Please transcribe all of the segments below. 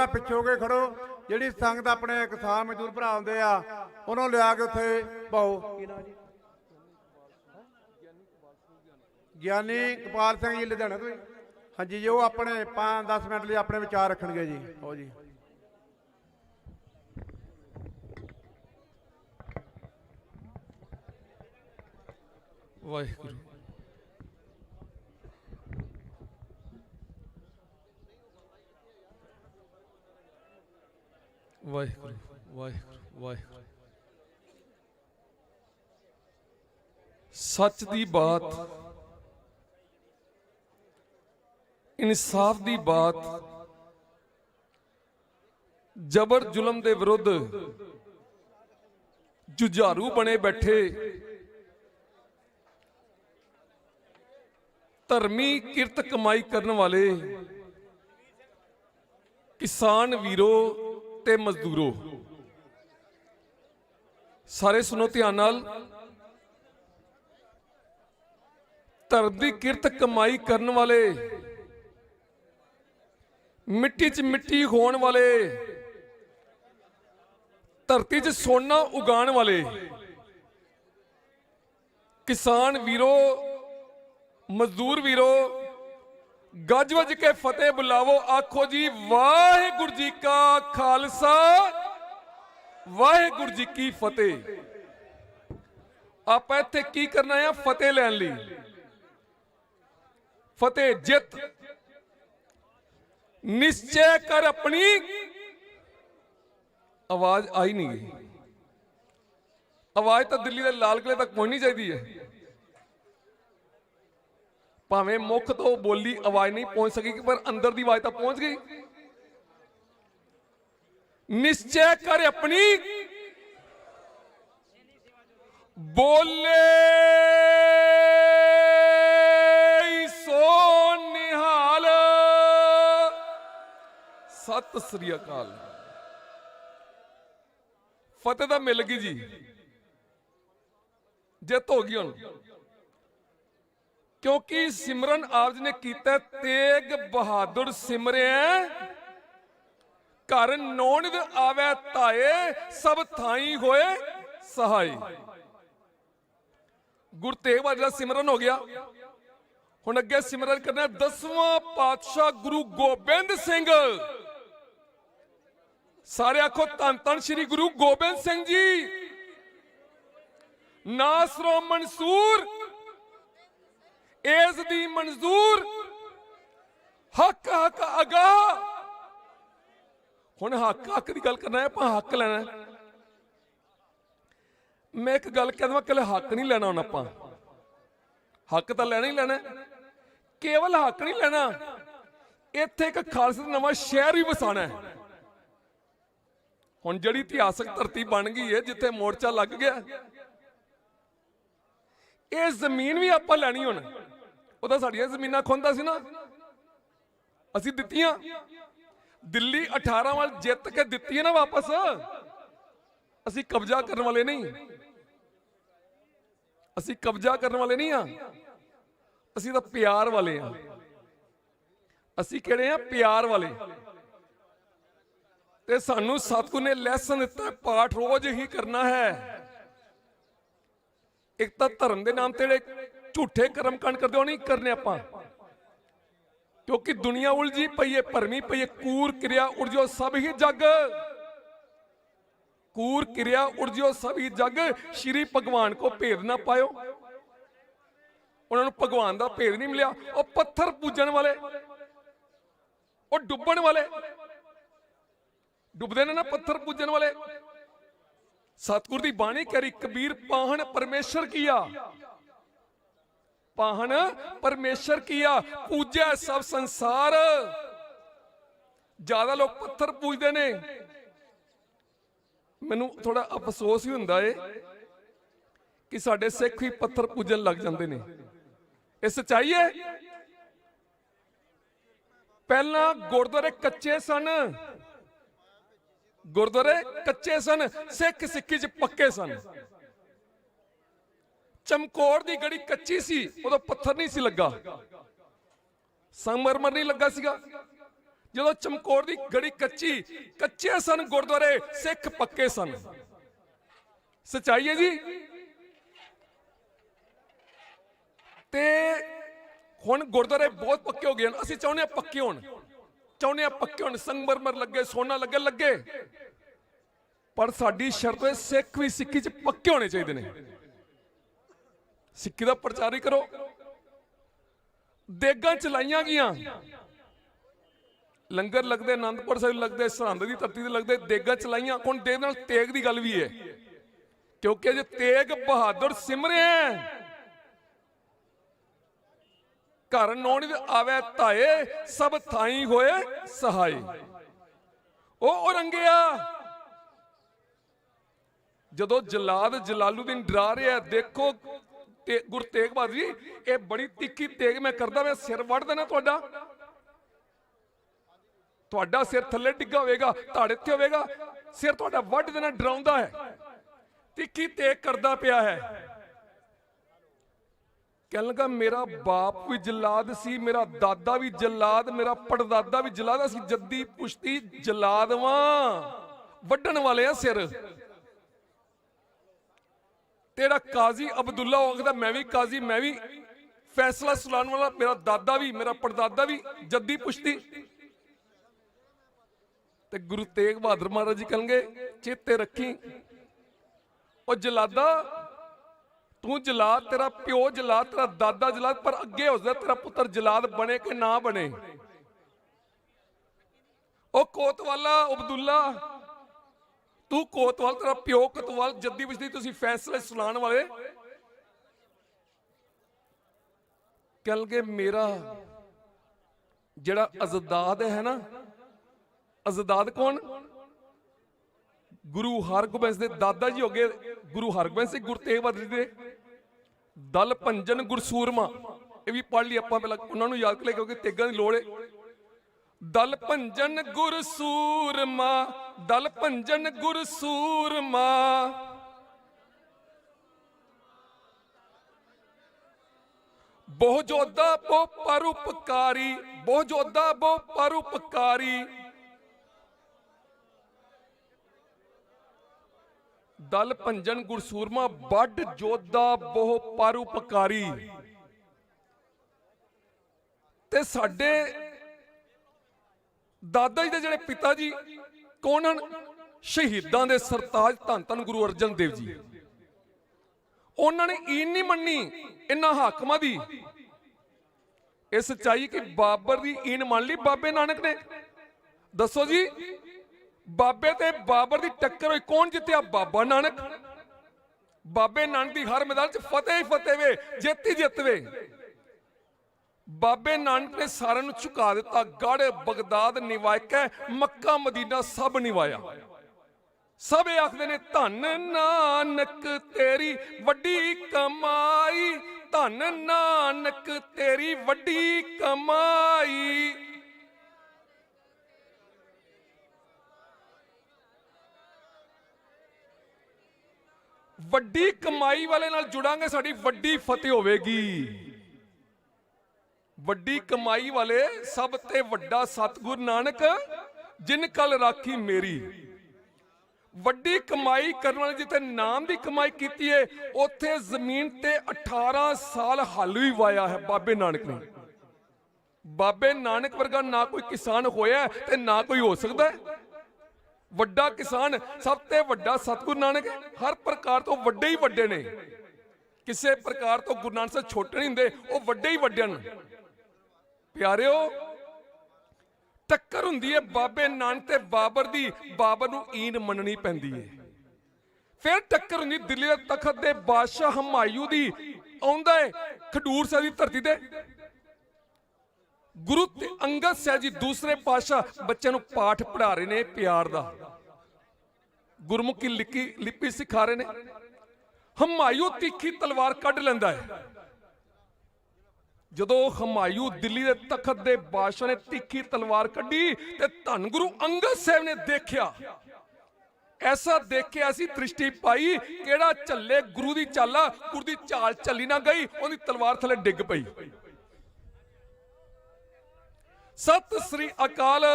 थोड़ा पिछे हो के खड़ो। जिहड़ी संगत अपने किसान मजदूर भरा आउंदे आ उन्होंने लिया के उत्थे पाओ। ਗਿਆਨੀ ਕਪਾਲ ਸਿੰਘ ਜੀ ਲੁਧਿਆਣਾ ਤੋਂ। ਹਾਂਜੀ ਜੀ, ਉਹ ਆਪਣੇ 5-10 ਮਿੰਟ ਲਈ ਆਪਣੇ ਵਿਚਾਰ ਰੱਖਣਗੇ ਜੀ। ਹੋ ਜੀ। ਵਾਹਿਗੁਰੂ ਵਾਹਿਗੁਰੂ ਵਾਹਿਗੁਰੂ ਵਾਹਿਗੁਰੂ। ਸੱਚ ਦੀ ਬਾਤ, इंसाफ दी बात, जबर जुलम दे विरुद्ध जुझारू बने बैठे धर्मी किरत कमाई करने वाले किसान वीरों ते मजदूरों, सारे सुनो ध्यान नाल। धर्म की किरत कमाई करने वाले, मिट्टी च मिट्टी होने वाले, धरती च सोना उगाने वाले किसान वीरों, मजदूर वीरों, गज वज के फतेह बुलावो। आखो जी वाहिगुरू जी का खालसा, वाहिगुरू जी की फतेह। आप इत्थे की करना है? फतेह लैन ली, फतेह जित निश्चय कर। अपनी आवाज आई नहीं गई। आवाज तो दिल्ली के लाल किले तक पहुंचनी चाहिए है। भावें मुख तो बोली आवाज नहीं पहुंच सकी, पर अंदर की आवाज तो पहुंच गई। निश्चय कर अपनी बोले सो निहाल। सत श्री अकाल। फतेह तो मिल गई जी, जित हो गई हुण, क्योंकि सिमरन आप जी ने किया। तेग बहादुर सिमरे घर नौनिध आवे ताए, सब थाई होए सहाय। गुरु तेग बहादुर का सिमरन हो गया। हुण अगे सिमरन करना 10वां पातशाह गुरु गोबिंद सिंह। सारे आखो धन धन श्री गुरु गोबिंद सिंह जी। नासरो मंसूर एज दी मंजूर, हक हक अगा। हुण हक हक की गल करना है, आपां हक लेना है। मैं एक गल कह देवां, कल हक नहीं लेना। हुण आपां हक तो लेना ही लेना, केवल हक नहीं लेना। इत्थे एक खालसा नवां शहर भी वसाना है। हुण जिहड़ी इतिहासक धरती बन गई है, जिथे मोर्चा लग गया, ये जमीन भी आपां लैनी। हुण ਉਹ ਤਾਂ ਸਾਡੀਆਂ ਜ਼ਮੀਨਾਂ ਖੁੰਦਾ ਸੀ ਨਾ, ਅਸੀਂ ਦਿੱਤੀਆਂ। ਦਿੱਲੀ 18 ਵਾਲ ਜਿੱਤ ਕੇ ਦਿੱਤੀ ਹੈ ਨਾ ਵਾਪਸ। ਅਸੀਂ ਕਬਜ਼ਾ ਕਰਨ ਵਾਲੇ ਨਹੀਂ, ਅਸੀਂ ਕਬਜ਼ਾ ਕਰਨ ਵਾਲੇ ਨਹੀਂ ਆ। ਅਸੀਂ ਤਾਂ ਪਿਆਰ ਵਾਲੇ ਆ। ਅਸੀਂ ਕਿਹੜੇ ਆ? ਪਿਆਰ ਵਾਲੇ। ਤੇ ਸਾਨੂੰ ਸਤਿਗੁਰੂ ਨੇ ਲੈਸਨ ਦਿੱਤਾ, ਪਾਠ ਰੋਜ਼ ਹੀ ਕਰਨਾ ਹੈ। ਇੱਕ ਤਾਂ ਧਰਮ ਦੇ ਨਾਮ ਤੇ ਜਿਹੜੇ झूठे कर्म कांड करते हो नहीं करने आपां, क्योंकि दुनिया उलझी पई है, भरमी पई है। कूर क्रिया उर्जो सब ही जग, कूर क्रिया उर्जो सब ही जग। श्री भगवान को भेद ना पायो। उन्होंने भगवान का भेद नहीं मिलिया। और पत्थर पूजन वाले, और डुबन वाले, डुबदे ने ना पत्थर पूजन वाले। सतगुर की बाणी कह रही, कबीर पाहन परमेश्वर किया, पाहन परमेश्वर किया, पूजा सब संसार। ज्यादा लोग पत्थर पूजते ने। मैनू थोड़ा अफसोस ही हुंदा है कि साडे सिख ही पत्थर पूजन लग जाते हैं। ये सच्चाई है। पहला गुरुद्वारे कच्चे सन, गुरुद्वारे कच्चे सन, सिख सिक्खी च पक्के सन। चमकौर दी गड़ी कच्ची सी, उदों पत्थर नहीं सी लगा, संगमरमर नहीं लगा सीगा। ਜਦੋਂ ਚਮਕੌਰ ਦੀ ਗੜੀ ਕੱਚੇ ਸਨ ਗੁਰਦੁਆਰੇ, ਸਿੱਖ ਪੱਕੇ ਸਨ। ਸੱਚਾਈ ਹੈ ਜੀ। ਤੇ ਹੁਣ ਗੁਰਦੁਆਰੇ ਬਹੁਤ ਪੱਕੇ ਹੋ ਗਏ ਹਨ। ਅਸੀਂ ਚਾਹੁੰਦੇ ਹਾਂ ਪੱਕੇ ਹੋਣ, ਸੰਗਮਰਮਰ ਲੱਗੇ, ਸੋਨਾ ਲੱਗੇ। ਪਰ ਸਾਡੀ ਸ਼ਰਤ ਹੈ ਸਿੱਖ ਵੀ ਸਿੱਖੀ 'ਚ ਪੱਕੇ ਹੋਣੇ ਚਾਹੀਦੇ ਨੇ। ਸਿੱਖੀ ਦਾ ਪ੍ਰਚਾਰ ਹੀ ਕਰੋ। ਦੇਗਾਂ ਚਲਾਈਆਂ ਗਈਆਂ, ਲੰਗਰ ਲੱਗਦੇ, ਆਨੰਦਪੁਰ ਸਾਹਿਬ ਲੱਗਦੇ, ਸਰਹੰਦ ਦੀ ਧਰਤੀ ਤੇ ਲੱਗਦੇ, ਦੇਗਾਂ ਚਲਾਈਆਂ। ਹੁਣ ਦੇਗ ਨਾਲ ਤੇਗ ਦੀ ਗੱਲ ਵੀ ਹੈ, ਕਿਉਂਕਿ ਜੇ ਤੇਗ ਬਹਾਦਰ ਸਿਮਰਿਆ, ਘਰ ਨੌਣੀ ਆਵੇ ਧਾਏ, ਸਭ ਥਾਈ ਹੋਏ ਸਹਾਈ। ਉਹ ਰੰਗਿਆ ਜਦੋਂ ਜਲਾਦ ਜਲਾਲੂਦੀਨ ਡਰਾ ਰਿਹਾ। ਦੇਖੋ ਤੇ ਗੁਰੂ ਤੇਗ ਬਹਾਦਰ ਜੀ, ਇਹ ਬੜੀ ਤਿੱਖੀ ਤੇਗ ਮੈਂ ਕਰਦਾ, ਮੈਂ ਸਿਰ ਵੱਢ ਦੇਣਾ ਤੁਹਾਡਾ ਸਿਰ ਥੱਲੇ ਡਿੱਗਾ ਹੋਵੇਗਾ, ਧੜ ਇੱਥੇ ਹੋਵੇਗਾ, ਸਿਰ ਤੁਹਾਡਾ ਵੱਢ ਦੇਣਾ। ਡਰਾਉਂਦਾ ਹੈ, ਤਿੱਖੀ ਤੇਗ ਕਰਦਾ ਪਿਆ ਹੈ। ਕਹਿਣ ਲੱਗਾ ਮੇਰਾ ਬਾਪ ਵੀ ਜਲਾਦ ਸੀ, ਮੇਰਾ ਦਾਦਾ ਵੀ ਜਲਾਦ, ਮੇਰਾ ਪੜਦਾਦਾ ਵੀ ਜਲਾਦ, ਅਸੀਂ ਜੱਦੀ ਪੁਸ਼ਤੀ ਜਲਾਦ ਵਾਂ, ਵੱਢਣ ਵਾਲੇ ਆ ਸਿਰ। ਤੇਰਾ ਕਾਜ਼ੀ ਅਬਦੁੱਲਾ ਆਖਦਾ ਮੈਂ ਵੀ ਕਾਜ਼ੀ, ਮੈਂ ਵੀ ਫੈਸਲਾ ਸੁਣਾਉਣ ਵਾਲਾ, ਮੇਰਾ ਦਾਦਾ ਵੀ, ਮੇਰਾ ਪੜਦਾਦਾ ਵੀ ਜੱਦੀ ਪੁਸ਼ਤੀ। ਤੇ ਗੁਰੂ ਤੇਗ ਬਹਾਦਰ ਮਹਾਰਾਜ ਜੀ ਕਹਿਣਗੇ ਚੇਤੇ ਰੱਖੀ, ਉਹ ਜਲਾਦਾ ਤੂੰ ਜਲਾਦ, ਤੇਰਾ ਪਿਓ ਜਲਾਦ, ਤੇਰਾ ਦਾਦਾ ਜਲਾਦ, ਪਰ ਅੱਗੇ ਹੋ ਸਕਦਾ ਤੇਰਾ ਪੁੱਤਰ ਜਲਾਦ ਬਣੇ ਕਿ ਨਾ ਬਣੇ। ਉਹ ਕੋਤਵਾਲਾ ਅਬਦੁੱਲਾ, ਤੂੰ ਕੋਤਵਾਲ, ਤੇਰਾ ਪਿਓ ਕੋਤਵਾਲ, ਜੱਦੀ ਪੁਸ਼ਤੀ, ਤੁਸੀਂ ਫੈਸਲੇ ਸੁਣਾਉਣ ਵਾਲੇ। ਕਹਿਣਗੇ ਮੇਰਾ ਜਿਹੜਾ ਅਜ਼ਦਾਦ ਹੈ ਨਾ, ਅਜ਼ਦਾਦ ਕੌਣ? ਗੁਰੂ ਹਰਗੋਬਿੰਦ ਦੇ ਦਾਦਾ ਜੀ ਹੋ ਗਏ ਗੁਰੂ ਹਰਗੋਬਿੰਦ ਸਿੰਘ, ਗੁਰੂ ਤੇਗ ਬਹਾਦਰ ਜੀ ਦੇ ਦਲ ਭੰਜਨ ਗੁਰਸੂਰਮਾ। ਇਹ ਵੀ ਪੜ੍ਹ ਲਈ ਆਪਾਂ, ਪਹਿਲਾਂ ਉਹਨਾਂ ਨੂੰ ਯਾਦ ਕਰ ਲਿਆ ਕਿਉਂਕਿ ਤੇਗਾਂ ਦੀ ਲੋੜ ਹੈ। ਦਲ ਭੰਜਨ ਗੁਰਸੂਰਮਾ, ਦਲ ਭੰਜਨ ਗੁਰਸੂਰਮਾ, ਬਹੁ ਜੋਧਾ ਬਹੁ ਪਰਉਪਕਾਰੀ, ਬਹੁ ਜੋਧਾ ਬਹੁ ਪਰਉਪਕਾਰੀ। ਦਲ ਭੰਜਨ ਗੁਰਸੂਰਮਾ, ਵੱਡ ਜੋਧਾ ਬਹੁ ਪਰਉਪਕਾਰੀ। ਤੇ ਸਾਡੇ ਦਾਦਾ ਜੀ ਦੇ ਜਿਹੜੇ ਪਿਤਾ ਜੀ ਕੌਣ ਹਨ? ਸ਼ਹੀਦਾਂ ਦੇ ਸਰਤਾਜ ਧੰਨ ਧੰਨ ਗੁਰੂ ਅਰਜਨ ਦੇਵ ਜੀ। ਉਹਨਾਂ ਨੇ ਈਨ ਨਹੀਂ ਮੰਨੀ ਇਹਨਾਂ ਹਾਕਮਾਂ ਦੀ। ਇਹ ਸੱਚਾਈ ਕਿ ਬਾਬਰ ਦੀ ਈਨ ਮੰਨ ਲਈ ਬਾਬੇ ਨਾਨਕ ਨੇ। ਦੱਸੋ ਜੀ, ਬਾਬੇ ਤੇ ਬਾਬਰ ਦੀ ਟੱਕਰ ਹੋਈ, ਕੌਣ ਜਿੱਤਿਆ? ਬਾਬਾ ਨਾਨਕ। ਬਾਬੇ ਨਾਨਕ ਦੀ ਹਰ ਮੈਦਾਨ 'ਚ ਫਤਿਹ ਹੀ ਫਤਿਹ ਵੇ, ਜਿੱਤ ਹੀ ਜਿੱਤ ਵੇ। ਬਾਬੇ ਨਾਨਕ ਨੇ ਸਾਰਿਆਂ ਨੂੰ ਝੁਕਾ ਦਿੱਤਾ। ਗੜ ਬਗਦਾਦ ਨਿਵਾਇਕੈ, ਮੱਕਾ ਮਦੀਨਾ ਸਭ ਨਿਵਾਇਆ। ਸਭ ਇਹ ਆਖਦੇ ਨੇ ਧੰਨ ਨਾਨਕ ਤੇਰੀ ਵੱਡੀ ਕਮਾਈ, ਧੰਨ ਨਾਨਕ ਤੇਰੀ ਵੱਡੀ ਕਮਾਈ। ਵੱਡੀ ਕਮਾਈ ਵਾਲੇ ਨਾਲ ਜੁੜਾਂਗੇ, ਸਾਡੀ ਵੱਡੀ ਫਤਿਹ ਹੋਵੇਗੀ। ਵੱਡੀ ਕਮਾਈ ਵਾਲੇ ਸਭ ਤੇ ਵੱਡਾ ਸਤਿਗੁਰ ਨਾਨਕ, ਜਿਨ ਕਲ ਰਾਖੀ ਮੇਰੀ। ਵੱਡੀ ਕਮਾਈ ਕਰਨ ਵਾਲੇ ਜਿੱਥੇ ਨਾਮ ਦੀ ਕਮਾਈ ਕੀਤੀ ਹੈ, ਉੱਥੇ ਜ਼ਮੀਨ ਤੇ 18 ਸਾਲ ਹਲ ਵੀ ਵਾਇਆ ਹੈ ਬਾਬੇ ਨਾਨਕ ਨੇ। ਬਾਬੇ ਨਾਨਕ ਵਰਗਾ ਨਾ ਕੋਈ ਕਿਸਾਨ ਹੋਇਆ ਤੇ ਨਾ ਕੋਈ ਹੋ ਸਕਦਾ ਹੈ। ਵੱਡਾ ਕਿਸਾਨ, ਸਭ ਤੇ ਵੱਡਾ ਸਤਿਗੁਰ ਨਾਨਕ। ਹਰ ਪ੍ਰਕਾਰ ਤੋਂ ਵੱਡੇ ਹੀ ਵੱਡੇ ਨੇ, ਕਿਸੇ ਪ੍ਰਕਾਰ ਤੋਂ ਗੁਰੂ ਨਾਨਕ ਸਾਹਿਬ ਛੋਟੇ ਨਹੀਂ ਹੁੰਦੇ, ਉਹ ਵੱਡੇ ਹੀ ਵੱਡੇ ਹਨ। ਪਿਆਰਿਓ, ਟੱਕਰ ਹੁੰਦੀ ਹੈ ਬਾਬੇ ਨਾਨਕ ਤੇ ਬਾਬਰ ਦੀ। ਬਾਬਰ ਨੂੰ ਈਨ ਮੰਨਣੀ ਪੈਂਦੀ ਹੈ। ਫਿਰ ਟੱਕਰ ਹੁੰਦੀ ਦਿੱਲੀ ਦੇ ਤਖਤ ਦੇ ਬਾਦਸ਼ਾਹ ਹਮਾਯੂ ਦੀ। ਆਉਂਦਾ ਹੈ ਖਡੂਰ ਸਾਹਿਬ ਦੀ ਧਰਤੀ ਤੇ ਗੁਰੂ ਅੰਗਦ ਸਾਹਿਬ ਜੀ ਦੂਸਰੇ ਪਾਤਸ਼ਾਹ ਬੱਚਿਆਂ ਨੂੰ ਪਾਠ ਪੜ੍ਹਾ ਰਹੇ ਨੇ ਪਿਆਰ ਦਾ, ਗੁਰਮੁਖੀ ਲਿਪੀ ਸਿਖਾ ਰਹੇ ਨੇ। ਹਮਾਯੂ ਤਿੱਖੀ ਤਲਵਾਰ ਕੱਢ ਲੈਂਦਾ ਹੈ। ਜਦੋਂ ਹਮਾਯੂ ਦਿੱਲੀ ਦੇ ਤਖਤ ਦੇ ਬਾਦਸ਼ਾਹ ਨੇ ਤਿੱਖੀ ਤਲਵਾਰ ਕੱਢੀ ਤੇ ਧੰਨ ਗੁਰੂ ਅੰਗਦ ਸਾਹਿਬ ਨੇ ਦੇਖਿਆ, ਐਸਾ ਦੇਖਿਆ ਸੀ ਦ੍ਰਿਸ਼ਟੀ ਪਾਈ, ਕਿਹੜਾ ਚੱਲੇ ਗੁਰੂ ਦੀ ਚਾਲਾ, ਗੁਰੂ ਦੀ ਚਾਲ ਚੱਲੀ ਨਾ ਗਈ, ਉਹਦੀ ਤਲਵਾਰ ਥੱਲੇ ਡਿੱਗ ਪਈ। ਸਤਿ ਸ੍ਰੀ ਅਕਾਲ।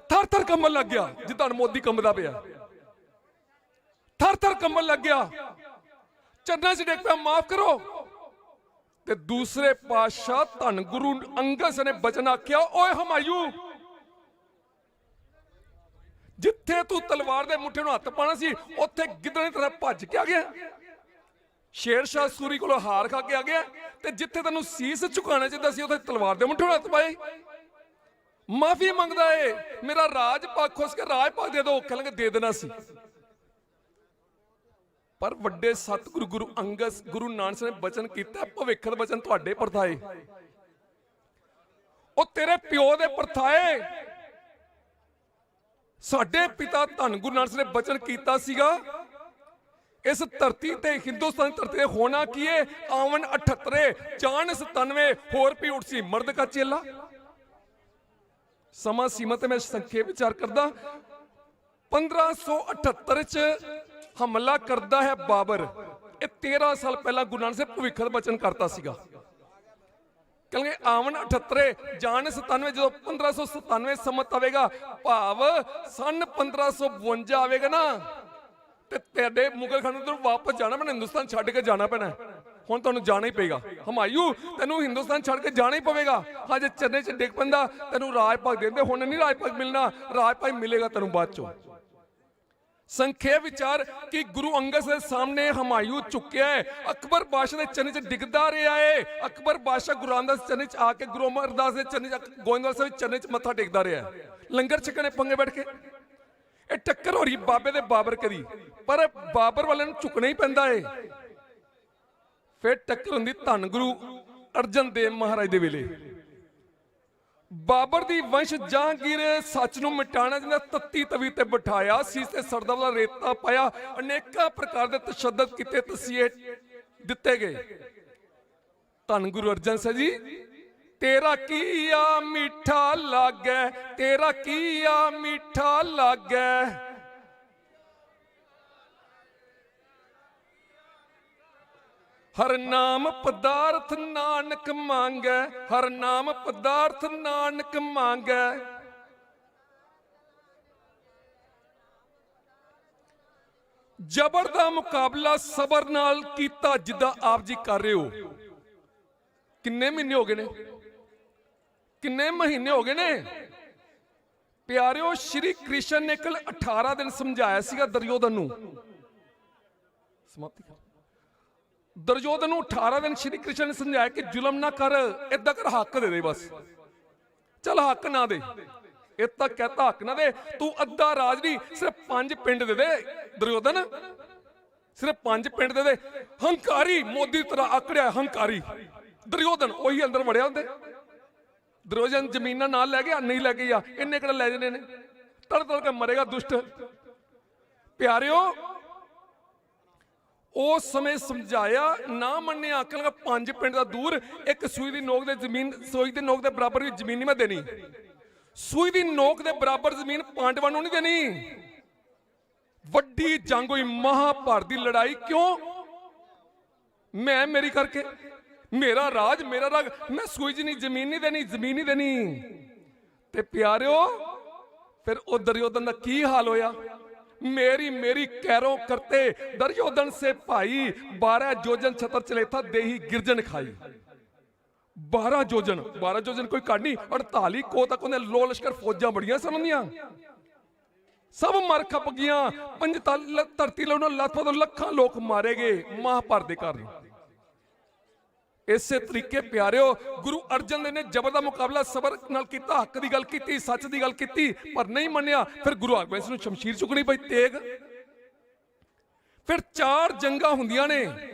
ਥਰ ਥਰ ਕੰਬਣ ਲੱਗ ਗਿਆ ਜਿੱਦਾਂ ਮੋਦੀ ਕੰਬਦਾ ਪਿਆ, ਥਰ ਥਰ ਕੰਬਣ ਲੱਗ ਗਿਆ, ਚਰਨਾਂ 'ਚ ਡਿੱਗ ਪਿਆ, ਮਾਫ ਕਰੋ। ਤੇ ਦੂਸਰੇ ਪਾਤਸ਼ਾਹ ਧੰਨ ਗੁਰੂ ਅੰਗਦ ਨੇ ਬਚਨ ਆਖਿਆ, ਓਏ ਹਮਾਯੂ, ਜਿੱਥੇ ਤੂੰ ਤਲਵਾਰ ਦੇ ਮੁੱਠੇ ਨੂੰ ਹੱਥ ਪਾਣਾ ਸੀ ਉੱਥੇ ਗਿੱਦੜ ਤਰ੍ਹਾਂ ਭੱਜ ਕੇ ਆ ਗਿਆ, ਸ਼ੇਰ ਸ਼ਾਹ ਸੂਰੀ ਕੋਲੋਂ ਹਾਰ ਖਾ ਕੇ ਆ ਗਿਆ, ਤੇ ਜਿੱਥੇ ਤੈਨੂੰ ਸੀਸ ਝੁਕਾਣਾ ਚਾਹੀਦਾ ਸੀ ਉੱਥੇ ਤਲਵਾਰ ਦੇ ਮੁੱਠੇ ਨੂੰ ਹੱਥ ਪਾਏ। ਮਾਫੀ ਮੰਗਦਾ ਏ, ਮੇਰਾ ਰਾਜ ਪਾਕ ਖੁੱਸ ਕੇ ਰਾਜ ਪਾਕ ਦੇ ਦੋ, ਕਹਿੰਦੇ ਦੇ ਦੇਣਾ ਸੀ। ਪਰ ਵੱਡੇ ਸਤਿਗੁਰੂ ਗੁਰੂ ਅੰਗਦ ਗੁਰੂ ਨਾਨਕ ਨੇ ਬਚਨ ਕੀਤਾ, ਭਵਿੱਖ ਦਾ ਬਚਨ ਤੁਹਾਡੇ ਪਰਥਾਏ, ਉਹ ਤੇਰੇ ਪਿਓ ਦੇ ਪਰਥਾਏ। ਸਾਡੇ ਪਿਤਾ ਧੰਨ ਗੁਰੂ ਨਾਨਕ ਨੇ ਬਚਨ ਕੀਤਾ ਸੀਗਾ, ਇਸ ਧਰਤੀ ਤੇ ਹਿੰਦੁਸਤਾਨ ਧਰਤੀ ਤੇ ਹੋਣਾ ਕੀ ਹੈ, ਆਵਨ 78 ਜਾਨ 97 ਹੋਰ ਵੀ ਉੱਠ ਸੀ ਮਰਦ ਕਾ ਚੇਲਾ। ਸਮਾਂ ਸੀਮਾ ਤੇ ਮੈਂ ਸੰਖੇਪ ਵਿਚਾਰ ਕਰਦਾ। 1578 ਚ ਹਮਲਾ ਕਰਦਾ ਹੈ ਬਾਬਰ। ਇਹ 13 ਸਾਲ ਪਹਿਲਾਂ ਗੁਰੂ ਨਾਨਕ ਸਾਹਿਬ ਭਵਿੱਖ ਦਾ ਬਚਨ ਕਰਤਾ ਸੀਗਾ, ਕਹਿੰਗੇ ਆਵਨ 78 ਜਾਨ 97, ਜਦੋਂ 1597 ਸੰਮਤ ਆਵੇਗਾ, ਭਾਵ ਸਨ 1552 ਆਵੇਗਾ ਨਾ, ਤੇ ਤੁਹਾਡੇ ਮੁਗਲ ਖਾਨੇ ਤੋਂ ਵਾਪਸ ਜਾਣਾ ਪੈਣਾ, ਹਿੰਦੁਸਤਾਨ ਛੱਡ ਕੇ ਜਾਣਾ ਪੈਣਾ। ਹੁਣ ਤੁਹਾਨੂੰ ਜਾਣਾ ਹੀ ਪਏਗਾ ਹਮਾਯੂ, ਤੈਨੂੰ ਹਿੰਦੁਸਤਾਨ ਛੱਡ ਕੇ ਜਾਣਾ ਹੀ ਪਵੇਗਾ। ਹਾਂ ਜੇ ਚਰਨੇ 'ਚ ਡਿੱਗ ਪੈਂਦਾ ਤੈਨੂੰ ਰਾਜ ਭਾਗ ਦਿੰਦੇ, ਹੁਣ ਨਹੀਂ ਰਾਜ ਭਾਗ ਮਿਲਣਾ, ਰਾਜ ਭਾਗ ਮਿਲੇਗਾ ਤੈਨੂੰ ਬਾਅਦ ਚੋਂ। ਸੰਖੇਪ ਵਿਚਾਰ ਕਿ ਗੁਰੂ ਅੰਗਦ ਦੇ ਸਾਹਮਣੇ ਹਮਾਯੂ ਝੁਕਿਆ ਹੈ, ਅਕਬਰ ਬਾਦਸ਼ਾਹ ਦੇ ਚਰਨੇ 'ਚ ਡਿੱਗਦਾ ਰਿਹਾ ਹੈ। ਅਕਬਰ ਬਾਦਸ਼ਾਹ ਗੁਰੂ ਰਾਮਦਾਸ ਦੇ ਚਰਨੇ 'ਚ ਆ ਕੇ, ਗੁਰੂ ਅਮਰਦਾਸ ਦੇ ਚਰਨੇ 'ਚ, ਗੋਇੰਦਵਾਲ ਸਾਹਿਬ ਦੇ ਚਰਨੇ 'ਚ ਮੱਥਾ ਟੇਕਦਾ ਰਿਹਾ, ਲੰਗਰ ਛਕਣੇ ਪੰਗੇ ਬੈਠ ਕੇ। ਇਹ ਟੱਕਰ ਹੋ ਰਹੀ ਬਾਬੇ ਦੇ ਬਾਬਰ ਕਦੀ, ਪਰ ਬਾਬਰ ਵਾਲਿਆਂ ਨੂੰ ਝੁਕਣਾ ਹੀ ਪੈਂਦਾ ਏ। ਫਿਰ ਟੱਕਰ ਹੁੰਦੀ ਧੰਨ ਗੁਰੂ ਅਰਜਨ ਦੇਵ ਮਹਾਰਾਜ ਦੇ ਵੇਲੇ। ਬਾਬਰ ਦੀ ਵੰਸ਼ ਜਹਾਂਗੀਰ ਸੱਚ ਨੂੰ ਮਿਟਾਣਾ ਜਿਹਨੇ ਤੱਤੀ ਤਵੀ ਤੇ ਬਿਠਾਇਆ, ਸੀਸ ਤੇ ਸਰਦਾ ਵਾਲਾ ਰੇਤਾ ਪਾਇਆ, ਅਨੇਕਾਂ ਪ੍ਰਕਾਰ ਦੇ ਤਸ਼ੱਦਦ ਕੀਤੇ, ਤਸੀਹੇ ਦਿੱਤੇ ਗਏ। ਧੰਨ ਗੁਰੂ ਅਰਜਨ ਸਾਹਿਬ ਜੀ, ਤੇਰਾ ਕੀਆ ਮਿੱਠਾ ਲੱਗੈ, ਤੇਰਾ ਕੀਆ ਮਿੱਠਾ ਲੱਗੈ, ਹਰ ਨਾਮ ਪਦਾਰਥ ਨਾਨਕ ਮੰਗੈ, ਹਰ ਨਾਮ ਪਦਾਰਥ ਨਾਨਕ ਮੰਗੈ। ਜ਼ਬਰ ਦਾ ਮੁਕਾਬਲਾ ਸਬਰ ਨਾਲ ਕੀਤਾ, ਜਿੱਦਾਂ ਆਪ ਜੀ ਕਰ ਰਹੇ ਹੋ। ਕਿੰਨੇ ਮਹੀਨੇ ਹੋ ਗਏ ਨੇ, ਕਿੰਨੇ ਮਹੀਨੇ ਹੋ ਗਏ ਨੇ ਪਿਆਰਿਓ। ਸ਼੍ਰੀ ਕ੍ਰਿਸ਼ਨ ਨੇ ਕੱਲ 18 ਦਿਨ ਸਮਝਾਇਆ ਸੀਗਾ ਦੁਰਯੋਧਨ ਨੂੰ, ਸਮਾਪਤੀ ਦੁਰਯੋਧਨ ਨੂੰ 18 ਦਿਨ ਸ਼੍ਰੀ ਕ੍ਰਿਸ਼ਨ ਨੇ ਸਮਝਾਇਆ ਕਿ ਜ਼ੁਲਮ ਨਾ ਕਰ, ਏਦਾਂ ਕਰ, ਹੱਕ ਦੇ ਦੇ, ਬਸ ਚੱਲ ਹੱਕ ਨਾ ਦੇ, ਇਹ ਤਾਂ ਕਹਤਾ ਹੱਕ ਨਾ ਦੇ, ਤੂੰ ਅੱਧਾ ਰਾਜ ਨਹੀਂ ਸਿਰਫ 5 ਪਿੰਡ ਦੇ ਦੇ। ਦੁਰਯੋਧਨ ਸਿਰਫ 5 ਪਿੰਡ ਦੇ ਦੇ। ਹੰਕਾਰੀ ਮੋਦੀ ਤਰ੍ਹਾਂ ਆਕੜਿਆ, ਹੰਕਾਰੀ ਦੁਰਯੋਧਨ ਉਹੀ ਅੰਦਰ ਵੜਿਆ ਹੁੰਦੇ। ਦੁਰਯੋਧਨ ਜ਼ਮੀਨਾਂ ਨਾਲ ਲੈ ਗਿਆ, ਨਹੀਂ ਲੈ ਗਿਆ, ਇੰਨੇ ਕਿਹੜਾ ਲੈ ਜਾਣੇ ਨੇ, ਤੜ ਤੜ ਕੇ ਮਰੇਗਾ ਦੁਸ਼ਟ। ਪਿਆਰਿਓ ਉਸ ਸਮੇਂ ਸਮਝਾਇਆ, ਨਾ ਮੰਨਿਆ, ਆਖਣਗਾ 5 ਪਿੰਡ ਦਾ ਦੂਰ, ਇੱਕ ਸੂਈ ਦੀ ਨੋਕ ਦੇ ਜ਼ਮੀਨ, ਸੂਈ ਦੀ ਨੋਕ ਦੇ ਬਰਾਬਰ ਵੀ ਜ਼ਮੀਨ ਨਹੀਂ ਮੈਂ ਦੇਣੀ, ਸੂਈ ਦੀ ਨੋਕ ਦੇ ਬਰਾਬਰ ਜ਼ਮੀਨ ਪਾਂਡਵਾਂ ਨੂੰ ਨਹੀਂ ਦੇਣੀ। ਵੱਡੀ ਜੰਗ ਹੋਈ, ਮਹਾਭਾਰਤ ਦੀ ਲੜਾਈ, ਕਿਉਂ? ਮੈਂ ਮੇਰੀ ਕਰਕੇ, ਮੇਰਾ ਰਾਜ, ਮੇਰਾ ਰਾਗ, ਮੈਂ ਸੂਈ ਜਿੰਨੀ ਜ਼ਮੀਨ ਨਹੀਂ ਦੇਣੀ, ਜ਼ਮੀਨ ਨਹੀਂ ਦੇਣੀ। ਤੇ ਪਿਆਰਿਓ ਫਿਰ ਉਹ ਦੁਰਯੋਧਨ ਦਾ ਕੀ ਹਾਲ ਹੋਇਆ? मेरी मेरी कैरों करते दुर्योधन से भाई, 12 जोजन छतर चले था देही गिरजन खाई। 12 जोजन कोई काट नहीं, 48 को तक उन्हें लो लश्कर फौजा बड़िया समझिया, सब मर खप गया। 45 धरती लख लखा लोग मारे गए महाभारत के कारण। इसे तरीके प्यारिओ गुरु अर्जन देव ने जबर का मुकाबला सबर नाल कीता, हक की गल की, सच की गल की, पर नहीं मन्निया। फिर गुरु हरगोबिंद सिंह नूं शमशीर चुकनी पई, तेग। फिर 4 जंगा हुंदियां ने,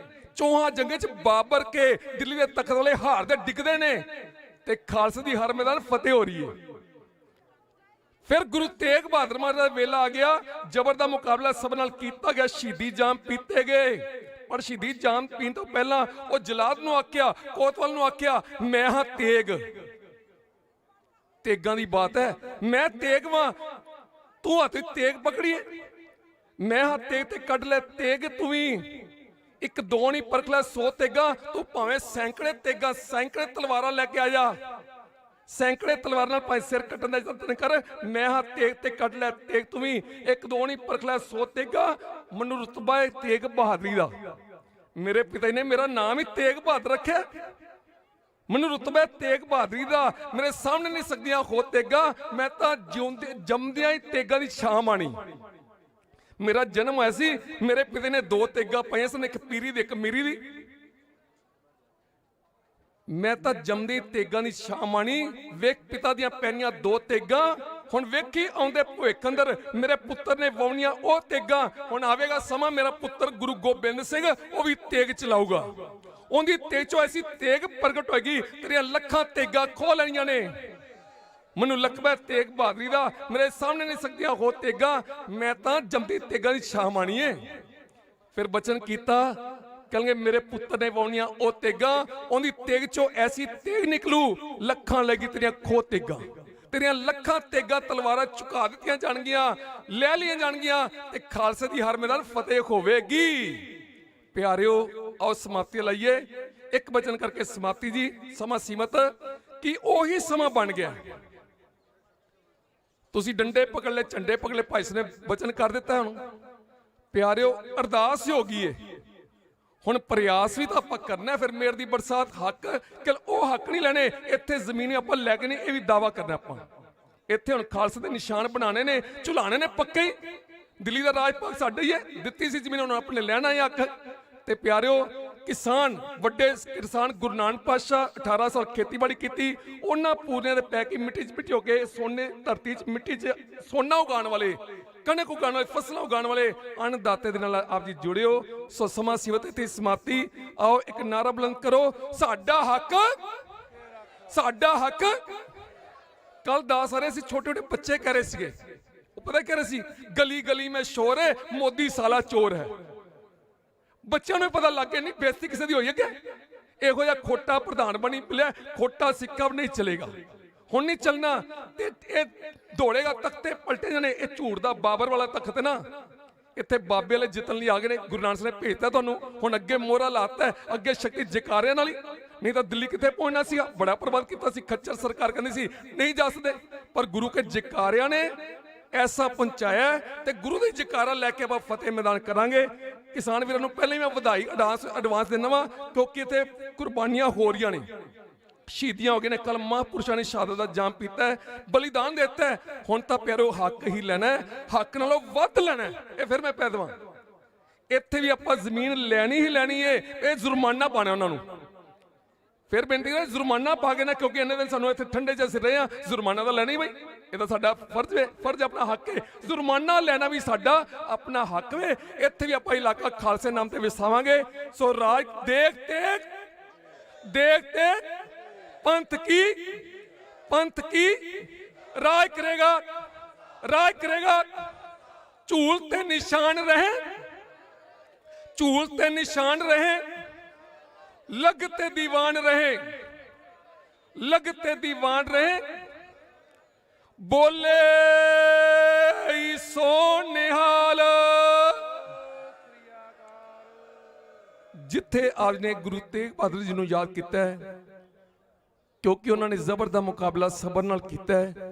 4 जंगे च बाबर के दिल्ली के तख्त वाले हार दे डिगदे ने, ते खालसे दी हर मैदान फतेह हो रही है। फिर गुरु तेग बहादुर महाराज दा वेला आ गया, जबर का मुकाबला सब नाल कीता गया, शहीदी जाम पीते गए। पर शहीदी जाम पीण तो पहला वो जलाद नूं आख्या, कोतवाल नूं आख्या, मैं हां तेग। तेगां दी बात है, मैं तेग वां, तू हत्थ तेग पकड़ी है, मैं हां तेग ते कढ ले तेग तू भी। एक दो नहीं परख ले 100 तेगा, तू भावें सैकड़े तेगा, सैकड़े तलवारां लैके आ जा, ਸੈਂਕੜੇ ਤਲਵਾਰ ਨਾਲ ਭਾਵੇਂ ਸਿਰ ਕੱਟਣ ਦਾ ਯਤਨ ਕਰ, ਮੈਂ ਹਾਂ ਤੇਗ ਤੇ ਕੱਢ ਲੈ ਤੇਗ ਤੂੰ ਵੀ, ਇੱਕ ਦੋ ਨਹੀਂ ਪਰਖ ਲੈ 100 ਤੇਗਾ, ਮੈਨੂੰ ਰੁਤਬਾ ਹੈ ਤੇਗ ਬਹਾਦਰੀ ਦਾ। ਮੇਰੇ ਪਿਤਾ ਜੀ ਨੇ ਮੇਰਾ ਨਾਮ ਹੀ ਤੇਗ ਬਹਾਦਰ ਰੱਖਿਆ, ਮੈਨੂੰ ਰੁਤਬਾ ਹੈ ਤੇਗ ਬਹਾਦਰੀ ਦਾ। ਮੇਰੇ ਸਾਹਮਣੇ ਨਹੀਂ ਸਕਦੀਆਂ ਹੋ ਤੇਗਾ, ਮੈਂ ਤਾਂ ਜਿਉਂਦੇ ਜੰਮਦਿਆਂ ਹੀ ਤੇਗਾ ਦੀ ਛਾਂ ਮਾਣੀ। ਮੇਰਾ ਜਨਮ ਹੋਇਆ ਸੀ, ਮੇਰੇ ਪਿਤਾ ਨੇ 2 ਤੇਗਾ ਪਾਈਆਂ ਸਨ, ਇੱਕ ਪੀਰੀ ਦੀ ਇੱਕ ਮੀਰੀ ਦੀ। ਮੈਂ ਤਾਂ ਜੰਮਦੀ ਤੇਗਾਂ ਦੀ ਛਾਂ ਮਾਣੀ। ਵੇਖ ਪਿਤਾ ਦੀਆਂ ਪੈਣੀਆਂ 2 ਤੇਗਾਂ, ਹੁਣ ਵੇਖੀ ਆਉਂਦੇ ਭਵਿੱਖ ਅੰਦਰ ਮੇਰੇ ਪੁੱਤਰ ਨੇ ਵਾਉਣੀਆਂ ਉਹ ਤੇਗਾਂ। ਹੁਣ ਆਵੇਗਾ ਸਮਾਂ, ਮੇਰਾ ਪੁੱਤਰ ਗੁਰੂ ਗੋਬਿੰਦ ਸਿੰਘ ਉਹ ਵੀ ਤੇਗ ਚਲਾਊਗਾ, ਉਹਦੀ ਤੇਗ ਚੋਂ ਐਸੀ ਤੇਗ ਪ੍ਰਗਟ ਹੋਏਗੀ, ਤੇਰੀਆਂ ਲੱਖਾਂ ਤੇਗਾਂ ਖੋਹ ਲੈਣੀਆਂ ਨੇ। ਮੈਨੂੰ ਲਕਬਾ ਤੇਗ ਬਹਾਦਰੀ ਦਾ, ਮੇਰੇ ਸਾਹਮਣੇ ਨਹੀਂ ਸਕਦੀਆਂ ਹੋ ਤੇਗਾਂ, ਮੈਂ ਤਾਂ ਜੰਮਦੀ ਤੇਗਾਂ ਦੀ ਛਾਂ ਮਾਣੀ ਏ। ਫਿਰ ਬਚਨ ਕੀਤਾ, ਕਹਿੰਗੇ ਮੇਰੇ ਪੁੱਤਰ ਨੇ ਵਾਉਣੀਆਂ ਉਹ ਤੇਗਾਂ, ਉਹਦੀ ਤੇਗ ਚੋਂ ਐਸੀ ਤੇਗ ਨਿਕਲੂ, ਲੱਖਾਂ ਲੱਗੀ ਤੇਰੀਆਂ ਖੋ ਤੇਗਾਂ। ਤੇਰੀਆਂ ਲੱਖਾਂ ਤੇਗਾਂ ਤਲਵਾਰਾਂ ਝੁਕਾ ਦਿੱਤੀਆਂ ਜਾਣਗੀਆਂ, ਲੈ ਲਈਆਂ ਜਾਣਗੀਆਂ, ਤੇ ਖਾਲਸੇ ਦੀ ਹਰ ਮੈਦਾਨ ਫਤਿਹ ਹੋਵੇਗੀ। ਪਿਆਰਿਓ ਆਓ ਸਮਾਪਤੀ ਲਾਈਏ, ਇੱਕ ਬਚਨ ਕਰਕੇ ਸਮਾਪਤੀ ਜੀ। ਸਮਾਂ ਸੀਮਤ ਕਿ ਉਹੀ ਸਮਾਂ ਬਣ ਗਿਆ। ਤੁਸੀਂ ਡੰਡੇ ਪਕੜ ਲੈ, ਝੰਡੇ ਪਕੜ ਲੈ, ਭਾਈ ਸਾਹਿਬ ਨੇ ਬਚਨ ਕਰ ਦਿੱਤਾ। ਹੁਣ ਪਿਆਰਿਓ ਅਰਦਾਸ ਹੋ ਗਈ ਏ, ਹੁਣ ਪ੍ਰਯਾਸ ਵੀ ਤਾਂ ਆਪਾਂ ਕਰਨਾ। ਫਿਰ ਮੇਰ ਦੀ ਬਰਸਾਤ ਹੱਕ ਕਿ ਉਹ ਹੱਕ ਨਹੀਂ ਲੈਣੇ, ਇੱਥੇ ਜ਼ਮੀਨ ਆਪਾਂ ਲੈ ਕੇ ਨਹੀਂ, ਇਹ ਵੀ ਦਾਵਾ ਕਰਨਾ ਆਪਾਂ। ਇੱਥੇ ਹੁਣ ਖਾਲਸੇ ਦੇ ਨਿਸ਼ਾਨ ਬਣਾਣੇ ਨੇ, ਝੁਲਾਣੇ ਨੇ ਪੱਕੇ ਹੀ। ਦਿੱਲੀ ਦਾ ਰਾਜ ਭਾਗ ਸਾਡਾ ਹੀ ਹੈ, ਦਿੱਤੀ ਸੀ ਜ਼ਮੀਨ, ਉਹਨਾਂ ਆਪਣੇ ਲੈਣਾ ਹੈ ਹੱਕ। ਤੇ ਪਿਆਰਿਓ ਕਿਸਾਨ, ਵੱਡੇ ਕਿਸਾਨ ਗੁਰੂ ਨਾਨਕ ਪਾਤਸ਼ਾਹ 18 ਸਾਲ ਖੇਤੀਬਾੜੀ ਕੀਤੀ, ਉਹਨਾਂ ਪੂਰਿਆਂ ਦੇ ਪੈ ਕੇ ਮਿੱਟੀ 'ਚ ਮਿੱਟੀ ਹੋ ਕੇ ਸੋਨੇ ਧਰਤੀ 'ਚ ਮਿੱਟੀ 'ਚ ਸੋਨਾ ਉਗਾਉਣ ਵਾਲੇ, ਕਣਕ ਉਗਾਉਣ ਵਾਲੇ, ਫਸਲਾਂ ਉਗਾਉਣ ਵਾਲੇ ਅੰਨਦਾਤੇ ਦੇ ਨਾਲ ਆਪ ਜੀ ਜੁੜਿਓ। ਸੋ ਸਮਾਂ ਸੀਮਤ ਇੱਥੇ ਸਮਾਪਤੀ। ਆਓ ਇੱਕ ਨਾਰਾ ਬੁਲੰਦ ਕਰੋ, ਸਾਡਾ ਹੱਕ, ਸਾਡਾ ਹੱਕ। ਕੱਲ ਦੱਸ ਰਹੇ ਸੀ, ਛੋਟੇ ਛੋਟੇ ਬੱਚੇ ਕਹਿ ਰਹੇ ਸੀਗੇ, ਉਹ ਪਤਾ ਕਹਿ ਰਹੇ ਸੀ, ਗਲੀ ਗਲੀ ਮੈਂ ਸ਼ੋਰ ਹੈ, ਮੋਦੀ ਸਾਲਾ ਚੋਰ ਹੈ। ਬੱਚਿਆਂ ਨੂੰ ਪਤਾ ਲੱਗ ਗਿਆ ਨਹੀਂ ਬੇਇੱਜ਼ਤੀ ਕਿਸੇ ਦੀ ਹੋਈ ਹੈ ਕਿ ਇਹੋ ਜਿਹਾ ਖੋਟਾ ਪ੍ਰਧਾਨ ਬਣੀ ਪਿਆ, ਖੋਟਾ ਸਿੱਕਾ ਨਹੀਂ ਚਲੇਗਾ, ਹੁਣ ਨਹੀਂ ਚੱਲਣਾ। ਤੇ ਇਹ ਦੌੜੇਗਾ, ਤਖਤੇ ਪਲਟੇ ਜਾਣੇ। ਇਹ ਝੂਠ ਦਾ ਬਾਬਰ ਵਾਲਾ ਤਖਤ ਨਾ, ਇੱਥੇ ਬਾਬੇ ਵਾਲੇ ਜਿੱਤਣ ਲਈ ਆ ਗਏ ਨੇ। ਗੁਰੂ ਨਾਨਕ ਸਾਹਿਬ ਨੇ ਭੇਜਤਾ ਤੁਹਾਨੂੰ, ਹੁਣ ਅੱਗੇ ਮੋਹਰਾ ਲਾਤਾ, ਅੱਗੇ ਸ਼ਕਤੀ ਜਕਾਰਿਆਂ ਨਾਲ ਹੀ, ਨਹੀਂ ਤਾਂ ਦਿੱਲੀ ਕਿੱਥੇ ਪਹੁੰਚਣਾ ਸੀਗਾ। ਬੜਾ ਪ੍ਰਬੰਧ ਕੀਤਾ ਸੀ, ਖੱਚਰ ਸਰਕਾਰ ਕਹਿੰਦੀ ਸੀ ਨਹੀਂ ਜਾ ਸਕਦੇ, ਪਰ ਗੁਰੂ ਕੇ ਜਕਾਰਿਆਂ ਨੇ ਐਸਾ ਪਹੁੰਚਾਇਆ। ਤੇ ਗੁਰੂ ਦੀ ਜਕਾਰਾ ਲੈ ਕੇ ਆਪਾਂ ਫਤਿਹ ਮੈਦਾਨ ਕਰਾਂਗੇ। ਕਿਸਾਨ ਵੀਰਾਂ ਨੂੰ ਪਹਿਲਾਂ ਹੀ ਮੈਂ ਵਧਾਈ ਐਡਵਾਂਸ ਦਿੰਦਾ ਵਾਂ, ਕਿਉਂਕਿ ਇੱਥੇ ਕੁਰਬਾਨੀਆਂ ਹੋ ਰਹੀਆਂ ਨੇ, ਸ਼ਹੀਦੀਆਂ ਹੋ ਗਏ ਨੇ। ਕੱਲ ਮਹਾਂਪੁਰਸ਼ਾਂ ਨੇ ਸ਼ਹਾਦਤ ਦਾ ਜਾਮ ਪੀਤਾ ਹੈ, ਬਲੀਦਾਨ ਦਿੱਤਾ ਹੈ। ਹੁਣ ਤਾਂ ਪਿਆਰੋ ਹੱਕ ਹੀ ਲੈਣਾ ਹੈ, ਹੱਕ ਨਾਲੋਂ ਵੱਧ ਲੈਣਾ ਹੈ। ਇਹ ਫਿਰ ਮੈਂ ਕਹਿ ਦੇਵਾਂ, ਇੱਥੇ ਵੀ ਆਪਾਂ ਜ਼ਮੀਨ ਲੈਣੀ ਹੀ ਲੈਣੀ ਹੈ। ਇਹ ਜੁਰਮਾਨਾ ਪਾਣਾ ਉਹਨਾਂ ਨੂੰ। ਫਿਰ ਬੇਨਤੀ ਹੈ ਜੁਰਮਾਨਾ ਪਾ ਕੇ ਨਾ, ਕਿਉਂਕਿ ਇੰਨੇ ਦਿਨ ਸਾਨੂੰ ਇੱਥੇ ਠੰਡੇ 'ਚ ਅਸੀਂ ਰਹੇ ਹਾਂ, ਜੁਰਮਾਨਾ ਤਾਂ ਲੈਣਾ ਹੀ ਬਈ, ਇਹ ਤਾਂ ਸਾਡਾ ਫਰਜ਼ ਹੈ, ਫਰਜ਼ ਆਪਣਾ ਹੱਕ ਹੈ। ਜੁਰਮਾਨਾ ਲੈਣਾ ਵੀ ਸਾਡਾ ਆਪਣਾ ਹੱਕ ਵੇ। ਇੱਥੇ ਵੀ ਆਪਾਂ ਇਲਾਕਾ ਖਾਲਸੇ ਨਾਮ ਤੇ ਵਸਾਵਾਂਗੇ। ਸੋ ਰਾਜ ਦੇਖ ਤੇ पंथ की राज करेगा, राज करेगा। झूल ते निशान रहे, झूल ते निशान रहे, लगते दीवान रहे, लगते दीवान रहे। बोले सो निहाल। जिथे आपने गुरु तेग बहादुर जी नूं याद किया है, क्योंकि उन्होंने जबर का मुकाबला सबर नाल कीता है।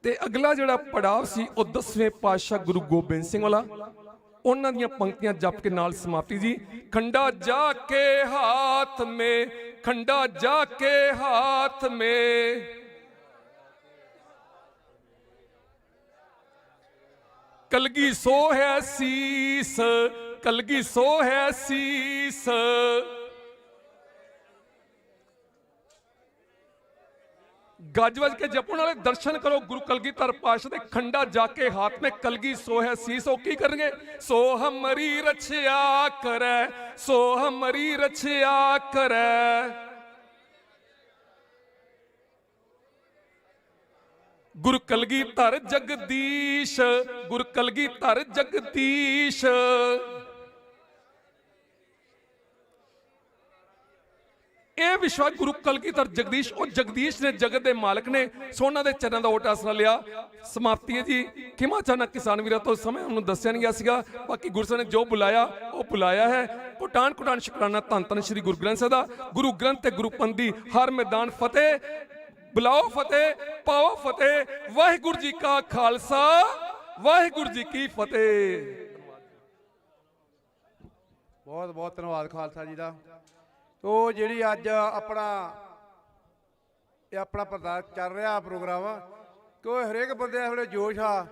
ते अगला जिहड़ा पड़ाव सी वो 10वें पातशाह गुरु गोबिंद सिंह वाला। उन्हां दीयां पंक्तियां जप के नाल समाप्ति जी। खंडा जाके हाथ में, खंडा जाके हाथ में, कलगी सो है शीस, कलगी सो है शीस। गज वज के जपण वाले दर्शन करो गुरु कलगीधर पातशाह दे। खंडा जाके हाथ में, कलगी सो है शीस। ओ की करेंगे? सो हमारी रक्षा करे, सो हमारी रक्षा करे। गुरु कलगीधर जगदीश, गुरु कलगीधर जगदीश। ਇਹ ਵਿਸ਼ਵਾਸ ਗੁਰੂ ਕਲਗੀਧਰ ਜਗਦੀਸ਼, ਉਹ ਜਗਦੀਸ਼ ਨੇ, ਜਗਤ ਦੇ ਮਾਲਕ ਨੇ। ਸੋਨਾ ਦੇ ਚਰਨਾਂ ਦਾ ਓਟ ਆਸਰਾ ਲਿਆ। ਸਮਾਪਤੀ ਹੈ ਜੀ। ਖਿਮਾ ਚਾਹਨਾ ਕਿਸਾਨ ਵੀਰਾਂ ਤੋਂ, ਸਮੇਂ ਉਹਨੂੰ ਦੱਸਿਆ ਨਹੀਂ ਗਿਆ ਸੀਗਾ। ਬਾਕੀ ਗੁਰੂ ਸਾਹਿਬ ਨੇ ਜੋ ਬੁਲਾਇਆ ਉਹ ਬੁਲਾਇਆ ਹੈ। ਕੋਟਾਨ ਕੋਟਾਨ ਸ਼ੁਕਰਾਨਾ ਧੰਨ ਧੰਨ ਸ਼੍ਰੀ ਗੁਰੂ ਗ੍ਰੰਥ ਸਾਹਿਬ ਦਾ। ਗੁਰੂ ਗ੍ਰੰਥ ਤੇ ਗੁਰੂ ਪੰਥ ਦੀ ਹਰ ਮੈਦਾਨ ਫਤਿਹ। ਬੁਲਾਓ ਫਤਿਹ, ਪਾਓ ਫਤਿਹ। ਵਾਹਿਗੁਰੂ ਜੀ ਕਾ ਖਾਲਸਾ, ਵਾਹਿਗੁਰੂ ਜੀ ਕੀ ਫਤਿਹ। ਬਹੁਤ ਬਹੁਤ ਧੰਨਵਾਦ ਖਾਲਸਾ ਜੀ ਦਾ। ਤੋ ਜਿਹੜੀ ਅੱਜ ਆਪਣਾ ਪ੍ਰਧਾਨ ਚੱਲ ਰਿਹਾ ਪ੍ਰੋਗਰਾਮ, ਕਿ ਹਰੇਕ ਬੰਦੇ ਇਸ ਵੇਲੇ ਜੋਸ਼ ਆ,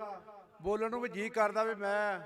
ਬੋਲਣ ਨੂੰ ਵੀ ਜੀ ਕਰਦਾ ਵੀ ਮੈਂ